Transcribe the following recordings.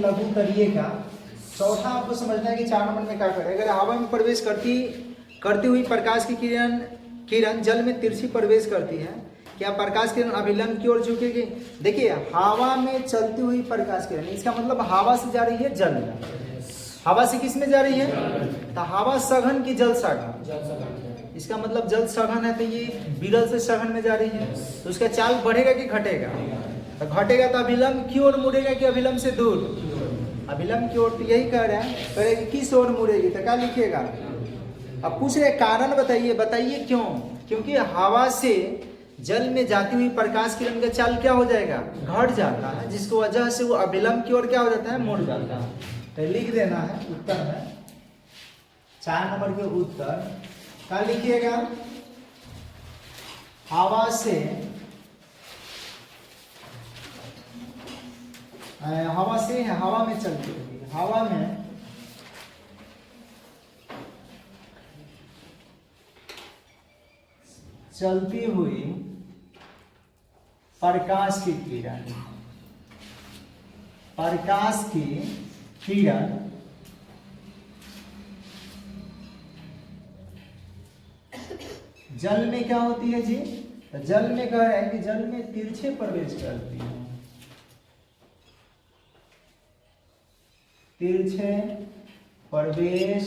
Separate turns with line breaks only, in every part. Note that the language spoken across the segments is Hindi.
लघु तरीये का। चौथा आपको समझना है कि 4 नंबर में क्या करे। अगर हवा में प्रवेश करती हुई प्रकाश की किरण जल में तिरछी प्रवेश करती है, क्या प्रकाश किरण अभिलंब की ओर झुकेगी? देखिए हवा में चलती हुई प्रकाश किरण, इसका मतलब हवा से जा रही है जल में। हवा से किस में जा रही है? तो हवा सघन की जल सघन, इसका मतलब जल सघन है तो ये विरल से सघन में जा रही है, तो उसका चाल बढ़ेगा कि घटेगा? तो घटेगा। तो अभिलंब की ओर मुड़ेगा कि अभिलंब से दूर? अभिलंब की ओर। तो यही कह रहे हैं, करेगी किस ओर मुड़ेगी? तो क्या लिखिएगा? अब पूछ रहे कारण बताइए क्यों? क्योंकि हवा से जल में जाती हुई प्रकाश किरण का चाल क्या हो जाएगा? घट जाता है, जिसकी वजह से वो अभिलंब की ओर क्या हो जाता है? मुड़ जाता है। तो लिख देना है उत्तर है 4 नंबर के उत्तर। क्या लिखिएगा? हवा से हवा में चलती हुई, हवा में चलती हुई प्रकाश की किरण, जल में क्या होती है जी? तो जल में कह रहे हैं कि जल में तिरछे प्रवेश करती है, तिरछे प्रवेश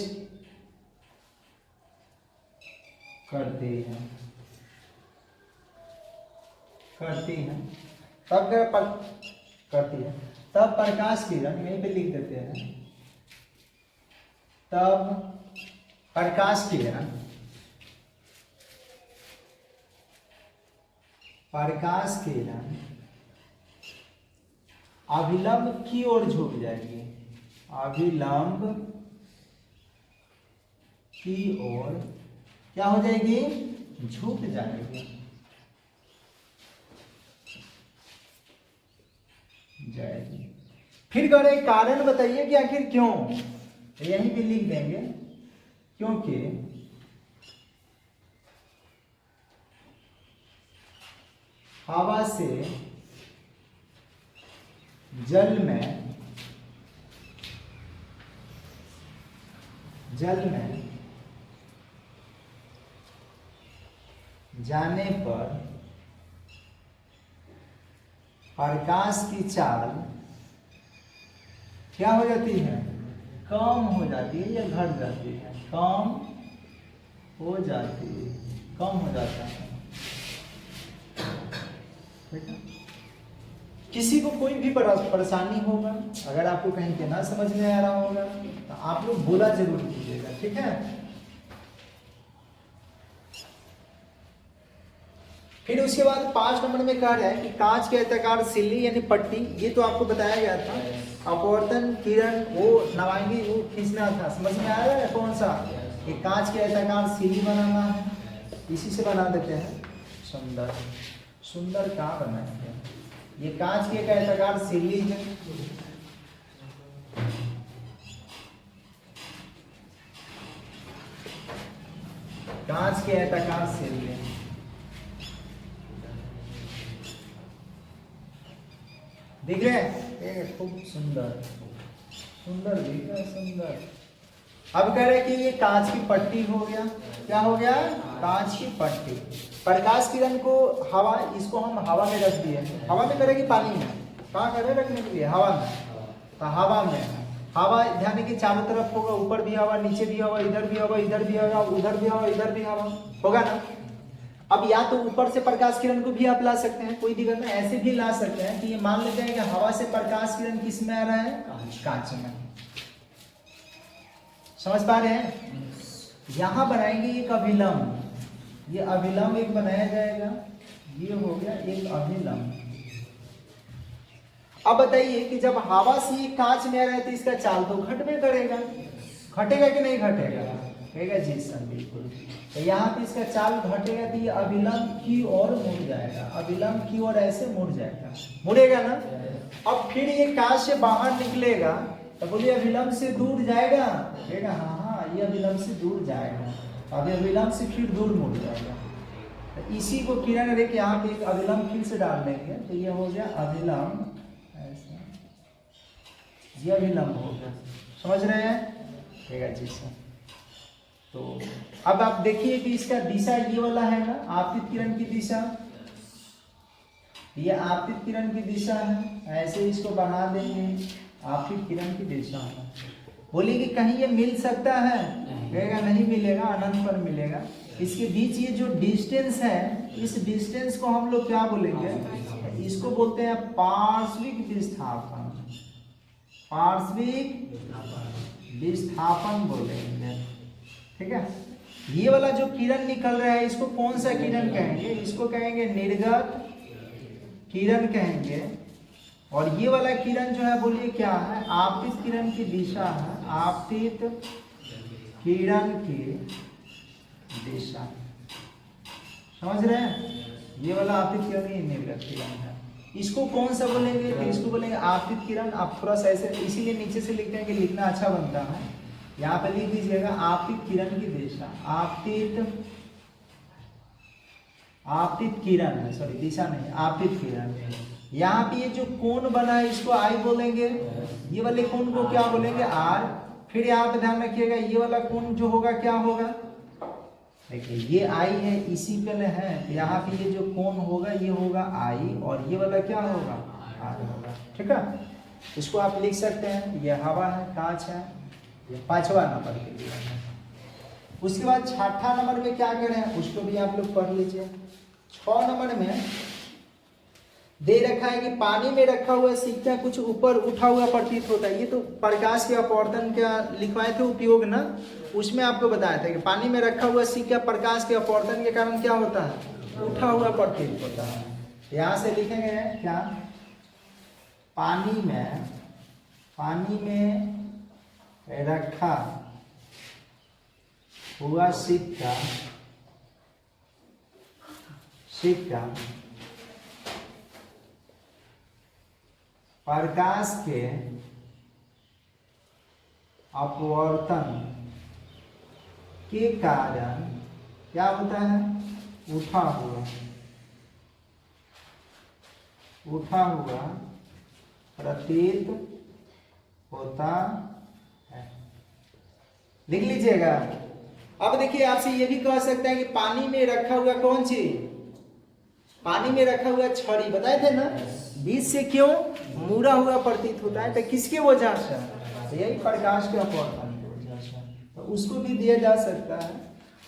करती है तब क्या करती है? तब प्रकाश किरण, यहीं पे लिख देते हैं, तब प्रकाश किरण अभिलंब की ओर झुक जाएगी, अभिलंब की ओर क्या हो जाएगी? झुक जाएगी। फिर कह रहे कारण बताइए कि आखिर क्यों? तो यहीं पे लिख देंगे क्योंकि हवा से जल में जाने पर प्रकाश की चाल क्या हो जाती है? कम हो जाती है या घट जाती है? कम हो जाता है। किसी को कोई भी परेशानी होगा, अगर आपको कहीं के ना समझ में आ रहा होगा तो आप लोग बोला जरूर कीजिएगा, ठीक है? फिर उसके बाद 5 नंबर में कह रहा है कि कांच के आयताकार सिल्ली यानी पट्टी, ये तो आपको बताया गया था। अपवर्तन किरण वो नवांगी वो खींचना था, समझ में आ रहा है कौन सा? ये कांच के आयताकार सिल्ली बनाना है, इसी से बना देते हैं। सुंदर कहाँ बनाएंगे? ये कांच के आयताकार सिल्ली है, कांच के आयताकार सिल्ली दिख रहे हैं? खूब सुंदर दिख रहा है, सुंदर। अब कह रहे हैं कि ये कांच की पट्टी हो गया। क्या हो गया? कांच की पट्टी। प्रकाश किरण को हवा, इसको हम हवा में रख दिए। हवा में करेगी पानी में? कहाँ करे रखने के लिए? हवा में। तो हवा ध्यान की चारों तरफ होगा, ऊपर भी हवा, नीचे भी हवा, इधर भी हवा, इधर भी हवा, उधर भी हवा, इधर भी हवा होगा ना। अब या तो ऊपर से प्रकाश किरण को भी आप ला सकते हैं, कोई दिक्कत नहीं। ऐसे भी ला सकते हैं कि ये मान लेते हैं कि हवा से प्रकाश किरण किस में आ रहा है? कांच में। समझ पा रहे हैं? यहां बनाएंगे एक अभिलंब, ये अभिलंब एक बनाया जाएगा, ये हो गया एक अभिलंब। अब बताइए कि जब हवा से ये कांच में आ रहा है तो इसका चाल तो घटबे करेगा, घटेगा कि नहीं घटेगा? कहेगा जी सर बिल्कुल। तो यहाँ पे इसका चाल घटेगा तो ये अभिलंब की ओर मुड़ जाएगा, अभिलंब की ओर ऐसे मुड़ जाएगा, मुड़ेगा ना। अब फिर ये कांच से बाहर निकलेगा तो बोलिए अभिलंब से दूर जाएगा? कहेगा हाँ, ये अभिलंब से दूर जाएगा। अभी अभिलंब से फिर दूर मुड़ जाएगा। तो इसी को किरण रेखा यहाँ पे एक अभिलंब फिर से डाल देंगे तो ये हो गया अभिलंब, ऐसा ये अभिलंब हो गया, समझ रहे हैं? ठीक है जी सर। तो अब आप देखिए कि इसका दिशा ये वाला है ना, आपतित किरण की दिशा, ये आपतित किरण की दिशा है, ऐसे इसको बना देंगे, आपतित किरण की दिशा है। बोलिए कि कहीं ये मिल सकता है? कहेगा नहीं मिलेगा, अनंत पर मिलेगा। इसके बीच ये जो डिस्टेंस है, इस डिस्टेंस को हम लोग क्या बोलेंगे? इसको बोलते हैं पार्श्विक विस्थापन, पार्श्विक विस्थापन बोलेंगे। ठीक है, ये वाला जो किरण निकल रहा है इसको कौन सा किरण कहेंगे? इसको कहेंगे निर्गत किरण कहेंगे। और ये वाला किरण जो है बोलिए क्या है? आपतित किरण की दिशा है, आपतित किरण की दिशा, समझ रहे हैं? ये वाला आपतित किरण ही निर्गत किरण है। इसको कौन सा बोलेंगे? तो इसको बोलेंगे आपतित किरण। आप थोड़ा सा ऐसे इसीलिए नीचे से लिखते हैं कि लिखना अच्छा बनता है। यहाँ पे लिख दीजिएगा आपतित किरण की दिशा, आपतित किरण है, सॉरी दिशा नहीं, आपतित किरण। यहाँ पे ये जो कोण बना है इसको आई बोलेंगे, ये वाले कोण को क्या बोलेंगे? आर। फिर यहाँ पे ध्यान रखिएगा ये वाला कोण जो होगा क्या होगा? देखिए ये आई है, इसी पे है, यहाँ पे ये जो कोण होगा ये होगा आई, और ये वाला क्या होगा? आर होगा। ठीक है, इसको आप लिख सकते हैं। ये हवा है, कांच है, ये 5वां नंबर के लिए है। उसके बाद 6ठा नंबर में क्या करें उसको भी आप लोग पढ़ लीजिए। 6 नंबर में दे रखा है कि पानी में रखा हुआ सिक्का कुछ ऊपर उठा हुआ प्रतीत होता है। ये तो प्रकाश के अपवर्तन का लिखवाए थे उपयोग ना, उसमें आपको बताया था कि पानी में रखा हुआ सिक्का प्रकाश के अपवर्तन के कारण क्या होता है? उठा हुआ प्रतीत होता है। यहाँ से लिखेंगे क्या? पानी में रखा हुआ सिक्का प्रकाश के अपवर्तन के कारण क्या होता है? उठा हुआ प्रतीत होता है। लिख लीजिएगा। अब देखिए आपसे ये भी कह सकता है कि पानी में रखा हुआ कौन चीज? पानी में रखा हुआ छड़ी, बताए थे ना, बीच से क्यों मुड़ा हुआ प्रतीत होता है? तो किसके वजह से? तो यही प्रकाश के अपवर्तन की वजह से। तो उसको भी दिया जा सकता है।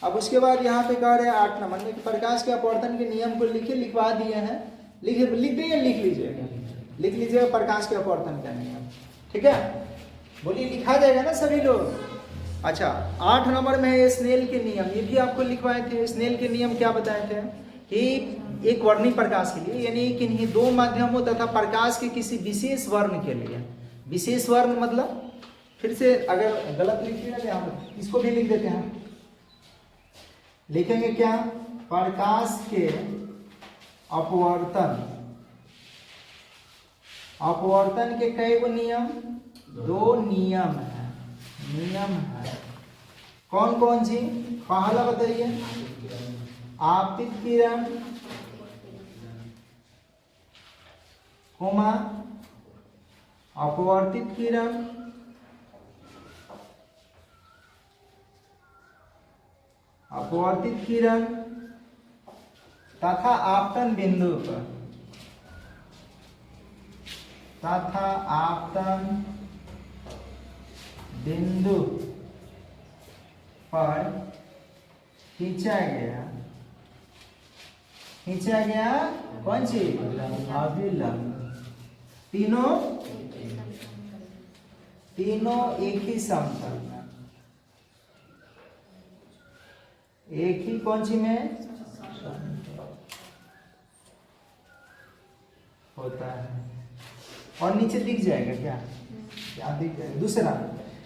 अब उसके बाद यहाँ पे कह रहे हैं 8 नंबर में कि प्रकाश के अपवर्तन के नियम को लिखवा दिए हैं। लिख लीजिएगा प्रकाश के अपवर्तन का नियम। ठीक है, बोलिए लिखा जाएगा ना सभी लोग? अच्छा, 8 नंबर में है स्नेल के नियम, ये भी आपको लिखवाए थे। स्नेल के नियम क्या बताए थे? कि एक वर्णीय प्रकाश के लिए, यानी किन्हीं 2 माध्यमों तथा प्रकाश के किसी विशेष वर्ण के लिए, विशेष वर्ण मतलब, फिर से अगर गलत लिखिएगा तो यहाँ पर इसको भी लिख देते हैं। लिखेंगे क्या? प्रकाश के अपवर्तन के कई गो नियम? 2 नियम है। कौन कौन सी? पहला बताइए। आपतित किरण, अपवर्तित किरण, तथा आपतन बिंदु पर खींचा गया कौन सी? अभिलंब। तीनों एक ही समतल में, एक ही कौन सी में होता है। और नीचे दिख जाएगा क्या दिख जाएगा? दूसरा,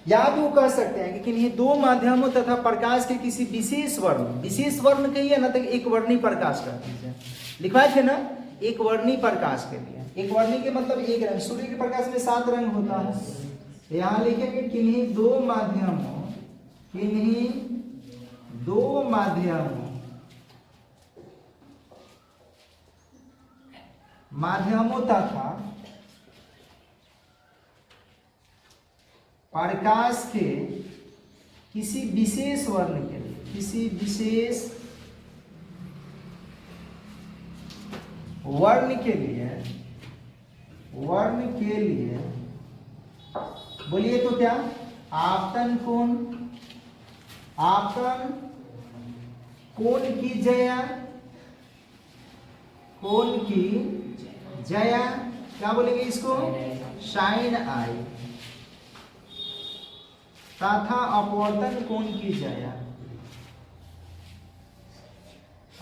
या भी वो कह सकते हैं कि किन्हीं 2 माध्यमों तथा प्रकाश के किसी विशेष वर्ण कहिए ना, तो एक वर्णीय प्रकाश कर दीजिए। लिखवाए थे ना, एक वर्णीय प्रकाश के लिए। एक वर्णीय के मतलब एक रंग, सूर्य के प्रकाश में 7 रंग होता है। यहाँ लिखेंगे किन्हीं 2 माध्यमों तथा प्रकाश के किसी विशेष वर्ण के लिए, किसी विशेष वर्ण के लिए, बोलिए तो क्या, आपतन कोण, आपतन कोण की जया, कोण की जया, क्या बोलेंगे इसको, साइन आई, तथा अपवर्तन कोण की जया,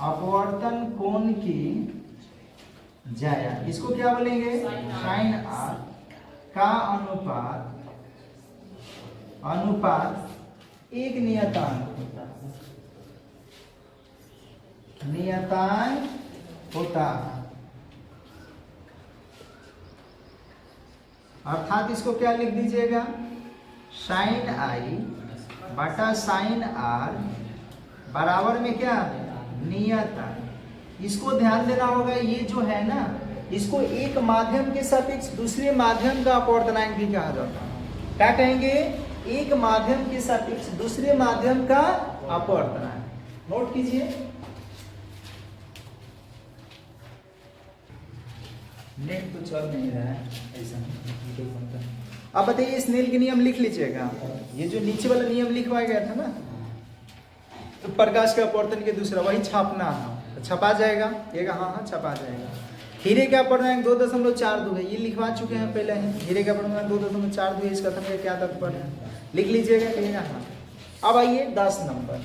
अपवर्तन कोण की जया, इसको क्या बोलेंगे, साइन आर का अनुपात एक नियतांक होता है, नियतांक होता है। अर्थात इसको क्या लिख दीजिएगा, साइन आई बटा साइन आर बराबर में क्या, नियतांक। इसको ध्यान देना होगा, ये जो है ना, इसको एक माध्यम के सापेक्ष दूसरे माध्यम का अपवर्तनांक भी कहा जाता है। क्या कहेंगे, एक माध्यम के सापेक्ष दूसरे माध्यम का अपवर्तनांक। नोट कीजिए, नेट तो चल नहीं रहा है ऐसा। अब बताइए, स्नेल के नियम लिख लीजिएगा। ये जो नीचे वाला नियम लिखवाया गया था ना, तो प्रकाश के अपवर्तन के दूसरा, वही छापना है, तो छपा जाएगा। ये हाँ छपा जाएगा। हीरे का अपवर्तनांक 2.42 है, ये लिखवा चुके हैं पहले ही। हीरे का अपवर्तनांक 2.42 है, इसका कथन क्या तात्पर्य है, लिख लीजिएगा, कहिएगा हाँ। अब आइए 10 नंबर,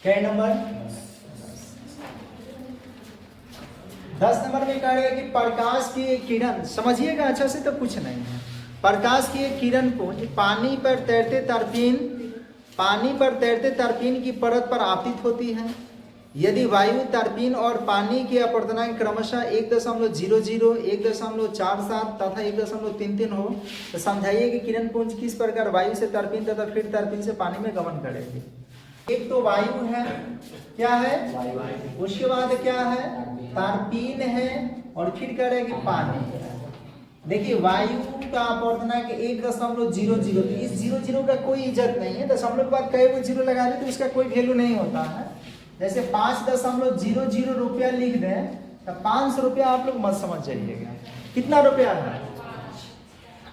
क्या नंबर 10 नंबर में कह रहे हैं कि प्रकाश की एक किरण, समझिएगा अच्छा से, तो कुछ नहीं है। प्रकाश की एक किरण को पानी पर तैरते तरपीन की परत पर आपतित होती है। यदि वायु, तरपीन और पानी के अपवर्तनांक क्रमशः 1.00, 1.47 तथा 1.33 हो, तो समझाइए कि किरण पुंज किस प्रकार वायु से तरपीन तथा फिर तरपीन से पानी में गमन करेगी। एक तो वायु है, क्या है, उसके बाद क्या है, तरपीन है, और फिर कह रहे हैं कि पानी है। देखिए, वायु का अपवर्तनांक 1.00, तो इस 00 का कोई इज्जत नहीं है। दशमलव के बाद कई को जीरो लगा दे तो उसका कोई वैल्यू नहीं होता है। जैसे 5.00 रुपया लिख दें तो 500 रुपया आप लोग मत समझ जाइएगा, कितना रुपया है।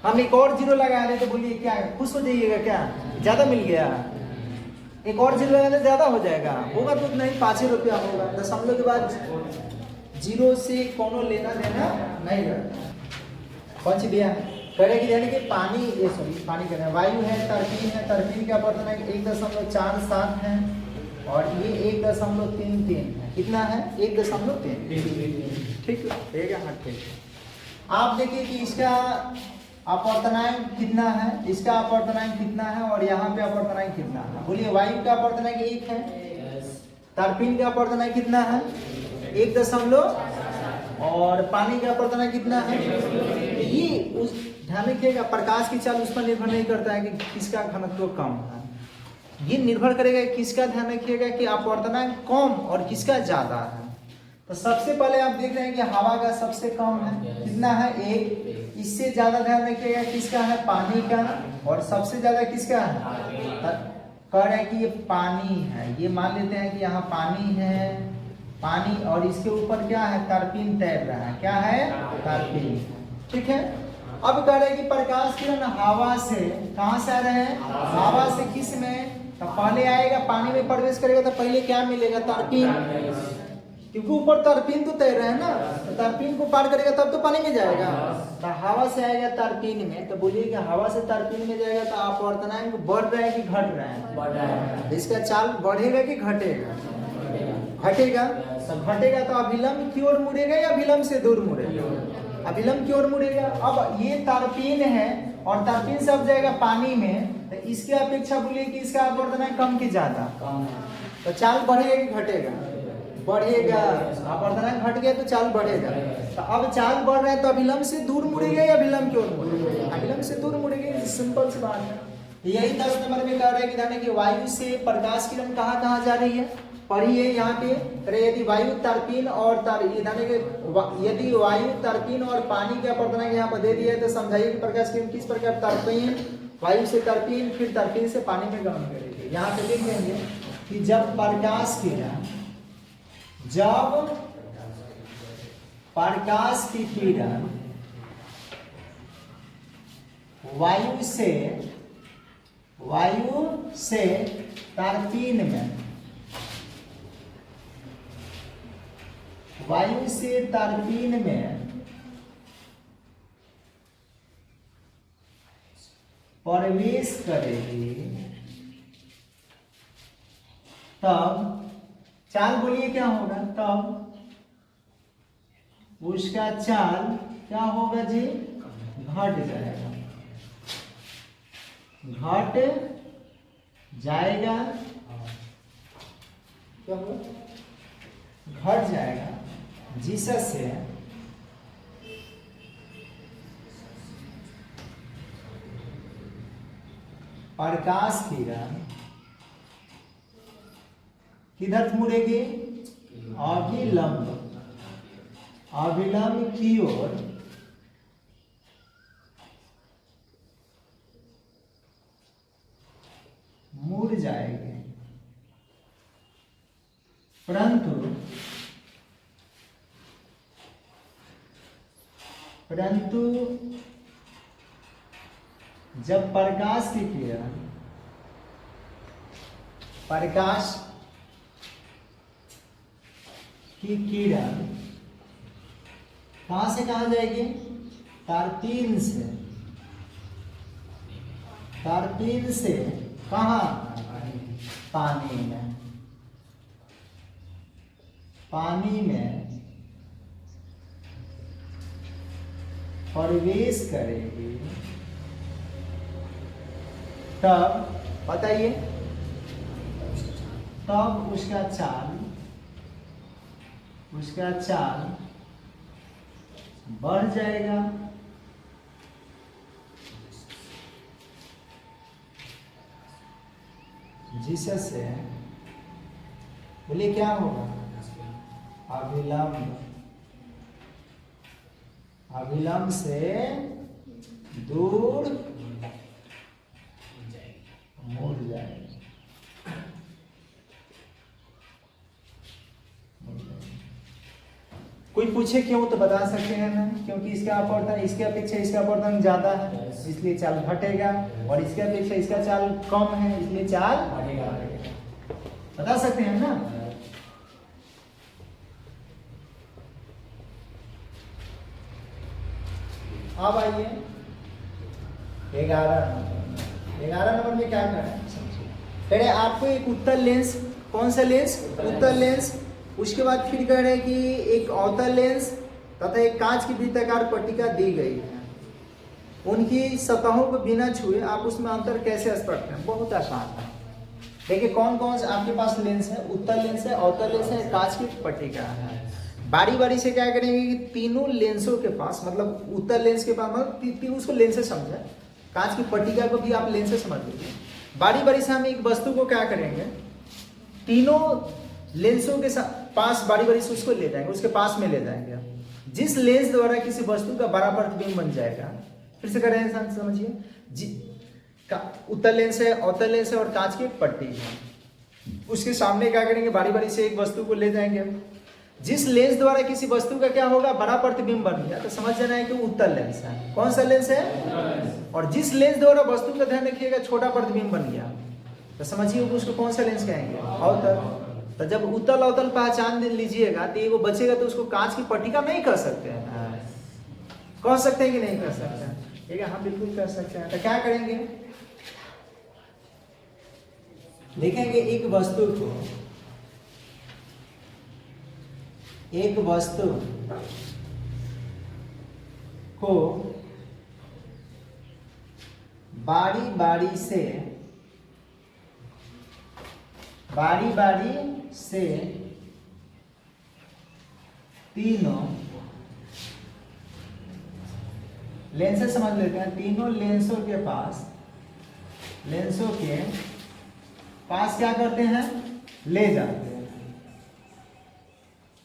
हम एक और जीरो लगा लें तो बोलिए क्या, खुश हो जाइएगा क्या, ज्यादा मिल गया। एक और जीरो लगाने ज्यादा हो जाएगा, होगा तो नहीं, 5 रुपया होगा। दशमलव के बाद जीरो से कोनो लेना देना नहीं रहता। पंच दिया है, करेगी यानी कि पानी करना, वायु है, तरपीन है, तरपीन का अपवर्तनांक 1.47 है, और ये 1.33 है। कितना है, 1.33। ठीक है, हाँ ठीक है। आप देखिए कि इसका अपवर्तनांक कितना है, इसका अपवर्तनांक कितना है, और यहाँ पे अपवर्तनांक कितना है। बोलिए, वायु का अपवर्तनांक 1 है, तरपीन का अपवर्तनांक कितना है, 1 और पानी का अपवर्तनांक कितना है। ये उस ध्यान रखिएगा, प्रकाश की चाल उस पर निर्भर नहीं करता है कि किसका घनत्व कम है, ये निर्भर करेगा किसका, ध्यान रखिएगा कि अपवर्तनांक कम और किसका ज्यादा है। तो सबसे पहले आप देख रहे हैं कि हवा का सबसे कम है, कितना है, 1। इससे ज्यादा ध्यान रखिएगा किसका है, पानी का, और सबसे ज्यादा किसका है, कह रहे हैं कि ये पानी है। ये मान लेते हैं कि यहाँ पानी है, पानी, और इसके ऊपर क्या है, तरपीन तैर रहा है, क्या है, तरपीन। ठीक है। अब कह रहे हैं कि प्रकाश किरण हवा से, कहां से आ रहे हैं, हवा से, किस में, तो पहले आएगा पानी में प्रवेश करेगा तो पहले क्या मिलेगा, तरपीन, क्योंकि ऊपर तरपीन तो तैर रहा है ना, तो तरपीन को पार करेगा तब तो पानी में जाएगा। तो हवा से आएगा तरपीन में, तो बोलिए कि हवा से तरपीन में जाएगा तो अपवर्तनांक बढ़ रहा है कि घट रहा है, बढ़ रहा है। इसका चाल बढ़ेगा कि घटेगा, घटेगा। तो घटेगा तो अभिलंब की ओर मुड़ेगा या अभिलंब से दूर मुड़ेगा, अभिलंब की ओर मुड़ेगा। अब ये तरपीन है और तरपीन से अब जाएगा पानी में, तो इसके अपेक्षा बोलिए कि इसका अपवर्तनांक कम की ज्यादा, तो चाल बढ़ेगा कि घटेगा, बढ़ेगा। अपवर्तनांक घट गया तो चाल बढ़ेगा। तो अब चाल बढ़ रहा है तो अभिलंब से दूर मुड़ेगा या अभिलंब की ओर मुड़ेगा, अभिलंब से दूर मुड़ेगा। सिंपल सी बात है। यही 10 नंबर में कह रहा है कि वायु से प्रकाश किरण कहाँ कहाँ जा रही है, पढ़िए यहाँ पे। अरे यदि वायु तर्पीन और यदि वायु तर्पीन और पानी के अपर्दनक यहाँ पर दे दिया है तो समझाइए कि प्रकाश किरण किस प्रकार तर्पीन, वायु से तर्पीन, फिर तर्पीन से पानी में गमन करेगी। यहाँ पे लिखेंगे कि जब प्रकाश की किरण वायु से तर्पीन में, वायु से तर्पीन में प्रवेश करेगी तब चाल बोलिए क्या होगा, तब उसका चाल क्या होगा जी, घट जाएगा, घट जाएगा, क्या होगा, घट जाएगा, जिससे प्रकाश किरण किधर मुड़ेगी, अभिलंब की ओर मुड़ जाएगी, परंतु जब प्रकाश की किरण कहां से कहां जाएगी, तर्पीन से कहां, पानी में प्रवेश करेगी, तब बताइए, तब उसका चाल बढ़ जाएगा, जिससे बोलिए क्या होगा, अभिलंब से दूर मुड़ जाएगा। कोई पूछे क्यों तो बता सकते हैं ना, क्योंकि इसका अपवर्तन इसके अपेक्षा इसका अपवर्तन ज्यादा है इसलिए चाल घटेगा, और इसके अपेक्षा इसका चाल कम है इसलिए चाल बढ़ेगा। बता सकते हैं ना। अब आइए 11 नंबर में क्या करना है, समझिए। आपको एक उत्तल लेंस, कौन सा लेंस, उत्तल लेंस, उसके बाद फिर कह रहे हैं कि एक अवतल लेंस तथा एक कांच की वृत्ताकार पट्टिका दी गई है, उनकी सतहों को बिना छुए आप उसमें अंतर कैसे स्पष्ट करें। बहुत आसान है। देखिए कौन कौन से आपके पास लेंस है, उत्तल लेंस है, अवतल लेंस है, कांच की पट्टिका है। बारी बारी से क्या करेंगे कि तीनों लेंसों के पास, मतलब उत्तल लेंस के पास, मतलब उसको लेंस से समझे, कांच की पट्टिका को भी आप लेंस से समझ लीजिए। बारी बारी से हम एक वस्तु को क्या करेंगे, तीनों लेंसों के पास बारी बारी से उसको ले जाएंगे, उसके पास में ले जाएंगे। जिस लेंस द्वारा किसी वस्तु का बड़ा प्रतिबिंब बन जाएगा, फिर से करें इंसान समझिए, उत्तल लेंस है, अवतल लेंस है और कांच की पट्टी है। उसके सामने क्या करेंगे, बारी बारी से एक वस्तु को ले जाएंगे। जिस लेंस द्वारा किसी वस्तु का क्या होगा, बड़ा प्रतिबिंब बन गया, तो समझ जाना है कि उत्तल लेंस है। कौन सा लेंस है, और जिस लेंस द्वारा वस्तु का ध्यान रखिएगा छोटा प्रतिबिंब बन गया, तो समझिए उसको कौन सा लेंस कहेंगे, अवतल। तो जब उत्तल अवतल पहचान लीजिएगा तो वो बचेगा, तो उसको कांच की पट्टिका नहीं कर सकते हैं। कह सकते हैं कि नहीं कर सकते हैं, ठीक है, हम बिल्कुल कर सकते हैं। तो क्या करेंगे, देखेंगे एक वस्तु को बारी बारी से तीनों लेंस समझ लेते हैं। तीनों लेंसों के पास क्या करते हैं, ले जाते हैं।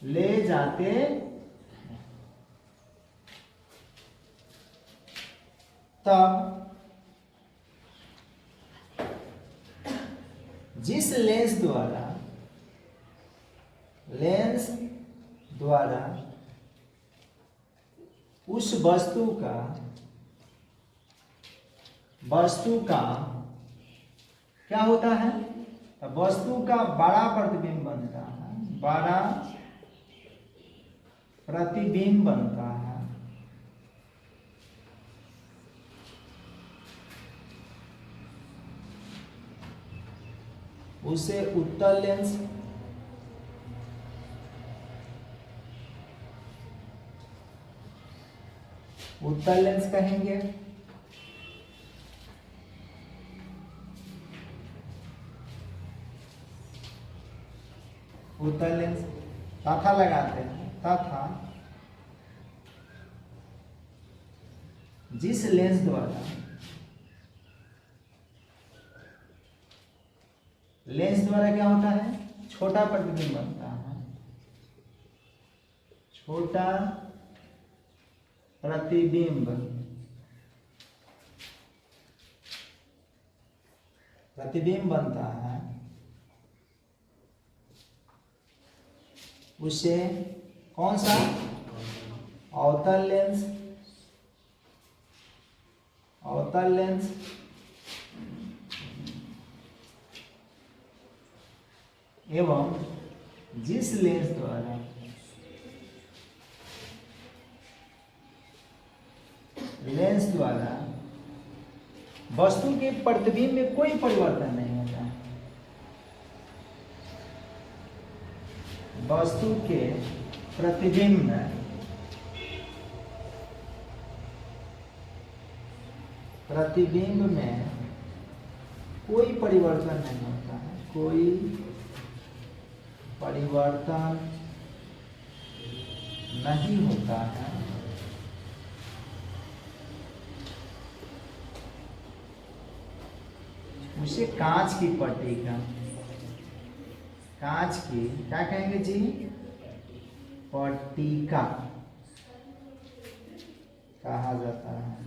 ले जाते तब जिस लेंस द्वारा उस वस्तु का क्या होता है, वस्तु का बड़ा प्रतिबिंब बनता है, बड़ा प्रतिबिंब बनता है, उसे उत्तल लेंस कहेंगे। उत्तल लेंस तथा लगाते हैं, तथा जिस लेंस द्वारा क्या होता है, छोटा प्रतिबिंब बनता है, छोटा प्रतिबिंब बनता है, उसे कौन सा, अवतल लेंस एवं जिस लेंस द्वारा वस्तु के प्रतिबिंब में कोई परिवर्तन नहीं होता है, वस्तु के प्रतिबिंब में कोई परिवर्तन नहीं होता है, कोई परिवर्तन नहीं होता है, उसे कांच की पट्टी का, कांच की क्या कहेंगे जी, पट्टिका कहा जाता है।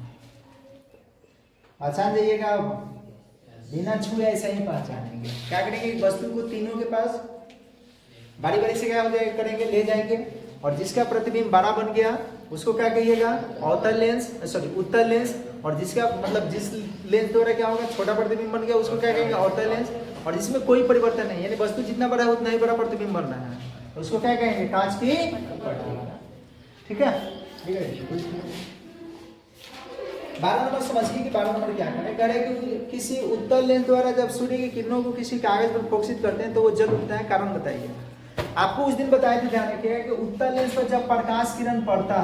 पहचान जाइएगा, बिना छुए ऐसा ही पहचानेंगे। क्या करेंगे, वस्तु को तीनों के पास बारी बारी से क्या हो जाएगा, करेंगे, ले जाएंगे, और जिसका प्रतिबिंब बड़ा बन गया उसको क्या कहिएगा, अवतल लेंस, सॉरी उत्तल लेंस, और जिसका मतलब जिस लेंस द्वारा क्या होगा, छोटा प्रतिबिंब बन गया उसको क्या कहेंगे, अवतल लेंस, और जिसमें कोई परिवर्तन नहीं, यानी वस्तु जितना बड़ा है उतना ही बड़ा प्रतिबिंब बन रहा है, उसको क्या कहेंगे, कांच की पट्टिका। ठीक है, 12 नंबर समझिए कि 12 नंबर क्या करें, कह रहे कि किसी उत्तल लेंस द्वारा जब सूर्य की किरणों को किसी कागज पर फोकसित करते हैं तो वो जल उठता है, कारण बताइए। आपको उस दिन बताया था, ध्यान रखिएगा कि उत्तल लेंस पर जब प्रकाश किरण पड़ता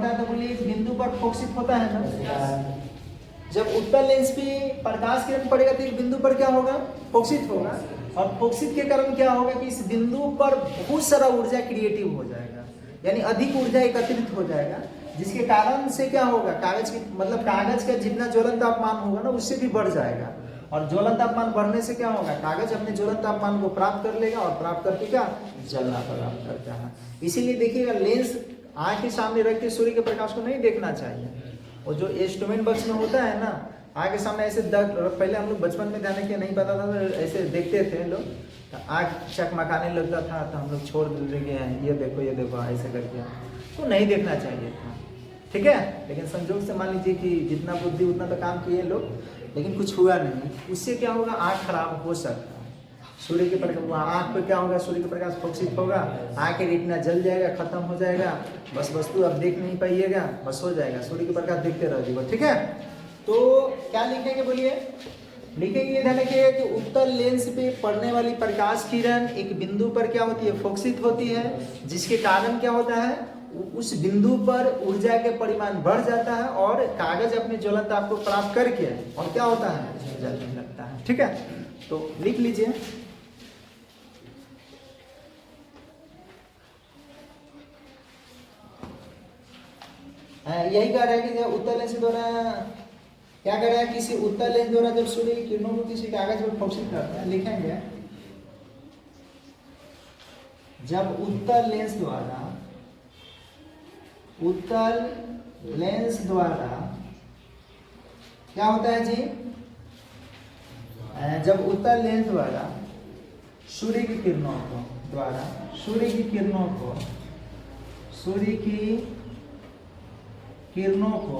है तो बोलिए इस बिंदु पर फोकसित होता है ना। जब उत्तल लेंस पे प्रकाश किरण पड़ेगा तो एक बिंदु पर क्या होगा, फोकसित होगा, और फोकसित के कारण क्या होगा कि इस बिंदु पर बहुत सारा ऊर्जा क्रिएटिव हो जाएगा, यानी अधिक ऊर्जा एकत्रित हो जाएगा, जिसके कारण से क्या होगा, कागज की मतलब कागज का जितना ज्वलन तापमान होगा ना उससे भी बढ़ जाएगा, और ज्वलन तापमान बढ़ने से क्या होगा, कागज अपने ज्वलन तापमान को प्राप्त कर लेगा, और प्राप्त करके क्या, जलना प्राप्त करता है। इसीलिए देखिएगा, लेंस आँख के सामने रख के सूर्य के प्रकाश को नहीं देखना चाहिए, और जो इंस्ट्रूमेंट बॉक्स में होता है ना, आँख के सामने ऐसे पहले हम लोग बचपन में ध्यान रखिए नहीं पता था तो ऐसे देखते थे लोग, तो आँख चकमकाने लगता था, तो हम लोग छोड़ देंगे, ये देखो ऐसे करके, तो नहीं देखना चाहिए था। ठीक है, लेकिन संजोग से मान लीजिए कि जितना बुद्धि उतना तो काम किए लोग, लेकिन कुछ हुआ नहीं, उससे क्या होगा, आँख खराब हो सकता है। सूर्य के प्रकाश, आँख पे क्या होगा, सूर्य के प्रकाश फोकसित होगा, आँख के रेटिना जल जाएगा, खत्म हो जाएगा, बस वस्तु अब देख नहीं पाइएगा, बस हो जाएगा, सूर्य के प्रकाश देखते रह जाएगा। ठीक है, तो क्या लिखेंगे बोलिए, लिखेंगे ध्यान रखिएगा कि उत्तल लेंस पे पड़ने वाली प्रकाश किरण एक बिंदु पर क्या होती है, फोकसित होती है, जिसके कारण क्या होता है, उस बिंदु पर ऊर्जा के परिमाण बढ़ जाता है, और कागज अपने ज्वलन ताप को प्राप्त करके और क्या होता है, जलने लगता है। ठीक है, तो लिख लीजिए, यही कह रहा है कि जब उत्तल लेंस द्वारा क्या कर रहा है, किसी उत्तल लेंस द्वारा जब सूर्य की किरणों को किसी कागज पर फोकसित करता है, लिखेंगे जब उत्तल लेंस द्वारा क्या होता है जी? जब उत्तल लेंस द्वारा सूर्य की किरणों को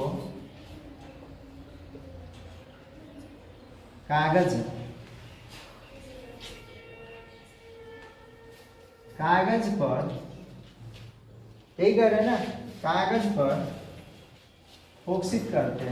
कागज पर, यही कह रहे हैं ना, कागज पर फोकसित करते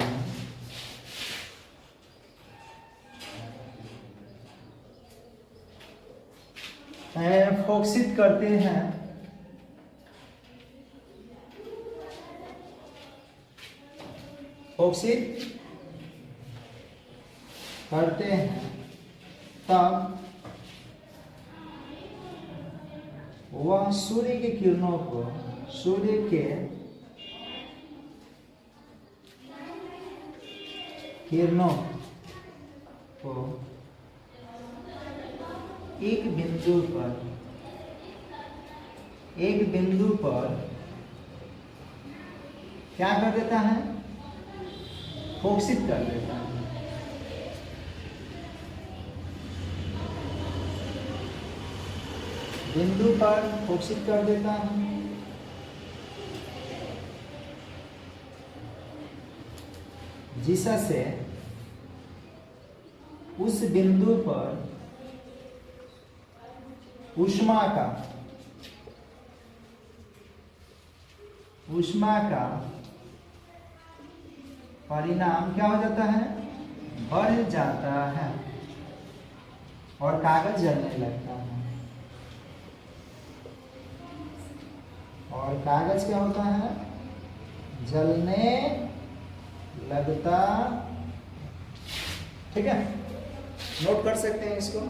हैं, तब वह सूर्य के किरणों को एक बिंदु पर क्या कर देता है? फोकसित कर देता है। बिंदु पर फोकसित कर देता है, जिससे उस बिंदु पर ऊष्मा का परिणाम क्या हो जाता है? बढ़ जाता है और कागज जलने लगता है। और कागज क्या होता है? जलने लगता। ठीक है, नोट कर सकते हैं इसको।